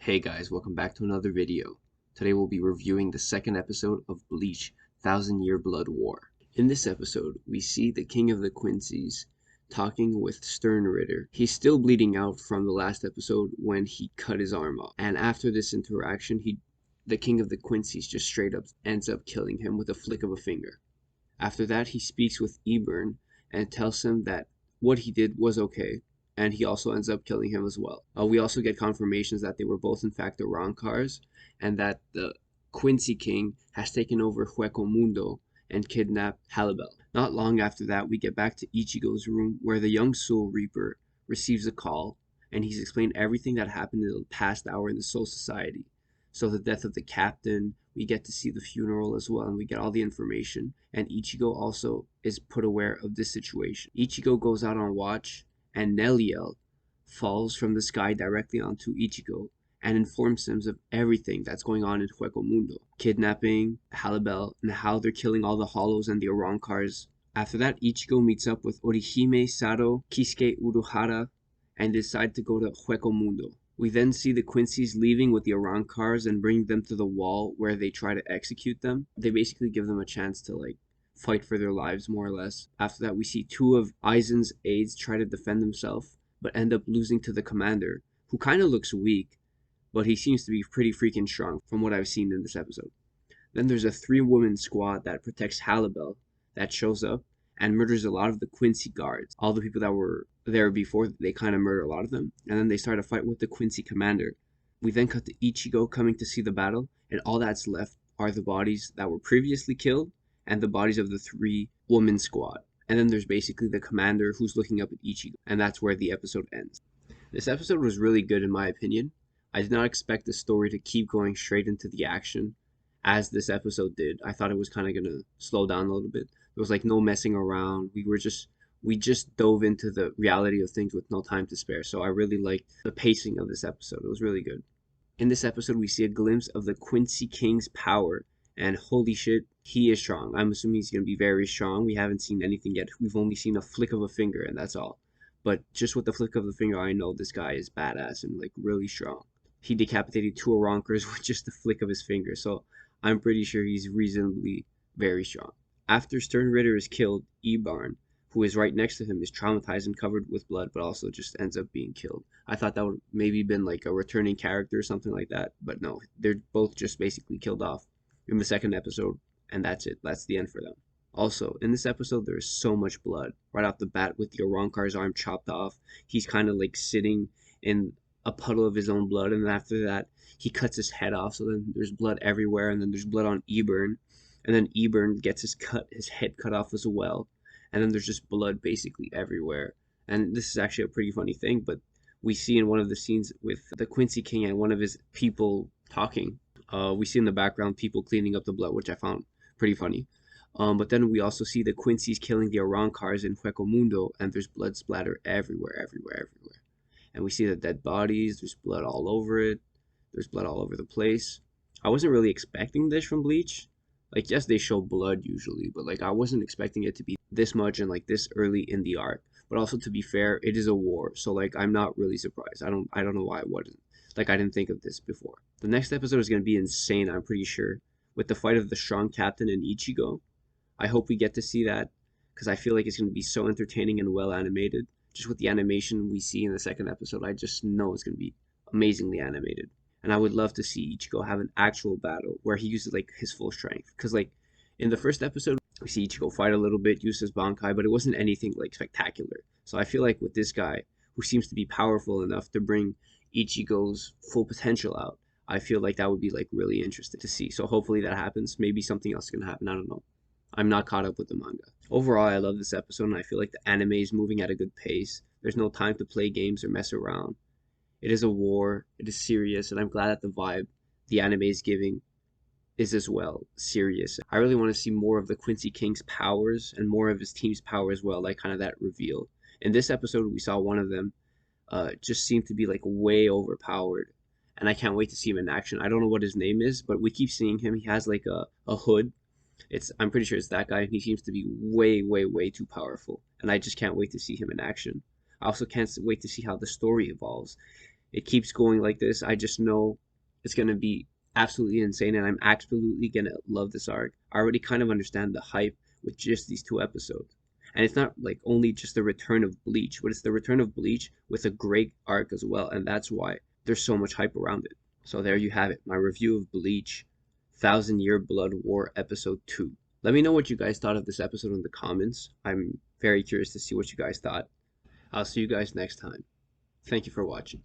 Hey guys, welcome back to another video. Today we'll be reviewing the second episode of Bleach, Thousand Year Blood War. In this episode, we see the King of the Quincy's talking with Sternritter. He's still bleeding out from the last episode when he cut his arm off. And after this interaction, the King of the Quincy's just straight up ends up killing him with a flick of a finger. After that, he speaks with Ebern and tells him that what he did was okay, and he also ends up killing him as well. We also get confirmations that they were both in fact the Ronkars, and that the Quincy King has taken over Hueco Mundo and kidnapped Halibel. Not long after that, we get back to Ichigo's room, where the young Soul Reaper receives a call, and he's explained everything that happened in the past hour in the Soul Society. So the death of the captain, we get to see the funeral as well, and we get all the information. And Ichigo also is put aware of this situation. Ichigo goes out on watch, and Neliel falls from the sky directly onto Ichigo and informs him of everything that's going on in Hueco Mundo. Kidnapping, Halibel, and how they're killing all the Hollows and the Oronkars. After that, Ichigo meets up with Orihime, Sado, Kisuke Uruhara, and decide to go to Hueco Mundo. We then see the Quincy's leaving with the Oronkars and bring them to the wall where they try to execute them. They basically give them a chance to fight for their lives, more or less. After that, we see two of Aizen's aides try to defend themselves, but end up losing to the commander, who kind of looks weak, but he seems to be pretty freaking strong from what I've seen in this episode. Then there's a 3-woman squad that protects Halibel that shows up and murders a lot of the Quincy guards. All the people that were there before, they kind of murder a lot of them. And then they start a fight with the Quincy commander. We then cut to Ichigo coming to see the battle, and all that's left are the bodies that were previously killed and the bodies of the 3-woman squad. And then there's basically the commander who's looking up at Ichigo, and that's where the episode ends. This episode was really good in my opinion. I did not expect the story to keep going straight into the action as this episode did. I thought it was kind of going to slow down a little bit. There was no messing around. We just dove into the reality of things with no time to spare. So I really liked the pacing of this episode. It was really good. In this episode, we see a glimpse of the Quincy King's power, and holy shit, he is strong. I'm assuming he's going to be very strong. We haven't seen anything yet. We've only seen a flick of a finger, and that's all. But just with the flick of the finger, I know this guy is badass and really strong. He decapitated 2 Oronkers with just the flick of his finger, so I'm pretty sure he's reasonably very strong. After Sternritter is killed, Ebern, who is right next to him, is traumatized and covered with blood, but also just ends up being killed. I thought that would maybe been a returning character or something like that, but no, they're both just basically killed off in the second episode, and that's it. That's the end for them. Also, in this episode, there is so much blood. Right off the bat, with the Oronkar's arm chopped off, he's kind of sitting in a puddle of his own blood, and after that, he cuts his head off, so then there's blood everywhere, and then there's blood on Ebern, and then Ebern gets his head cut off as well, and then there's just blood basically everywhere. And this is actually a pretty funny thing, but we see in one of the scenes with the Quincy King and one of his people talking, we see in the background people cleaning up the blood, which I found pretty funny. But then we also see the Quincy's killing the Oronkars in Hueco Mundo, and there's blood splatter everywhere. And we see the dead bodies, there's blood all over it, there's blood all over the place. I wasn't really expecting this from Bleach. Yes, they show blood usually, but I wasn't expecting it to be this much and this early in the arc. But also, to be fair, it is a war, so I'm not really surprised. I don't know why I wasn't. I didn't think of this before. The next episode is going to be insane, I'm pretty sure, with the fight of the strong captain and Ichigo. I hope we get to see that, because I feel it's going to be so entertaining and well animated. Just with the animation we see in the second episode, I just know it's going to be amazingly animated. And I would love to see Ichigo have an actual battle where he uses his full strength. Because in the first episode, we see Ichigo fight a little bit, use his Bankai, but it wasn't anything spectacular. So I feel with this guy, who seems to be powerful enough to bring Ichigo's full potential out, I feel that would be really interesting to see. So hopefully that happens. Maybe something else is going to happen. I don't know. I'm not caught up with the manga. Overall, I love this episode, and I feel the anime is moving at a good pace. There's no time to play games or mess around. It is a war, it is serious, and I'm glad that the vibe the anime is giving is as well serious. I really want to see more of the Quincy King's powers and more of his team's power as well, kind of that reveal. In this episode, we saw one of them just seemed to be way overpowered, and I can't wait to see him in action. I don't know what his name is, but we keep seeing him. He has a hood. I'm pretty sure it's that guy, and he seems to be way too powerful, and I just can't wait to see him in action. I also can't wait to see how the story evolves. it keeps going like this, I just know it's gonna be absolutely insane, and I'm absolutely gonna love this arc. I already kind of understand the hype with just these 2 episodes. And it's not like only just the return of Bleach, but it's the return of Bleach with a great arc as well, and that's why there's so much hype around it. So there you have it, my review of Bleach, Thousand Year Blood War Episode 2. Let me know what you guys thought of this episode in the comments. I'm very curious to see what you guys thought. I'll see you guys next time. Thank you for watching.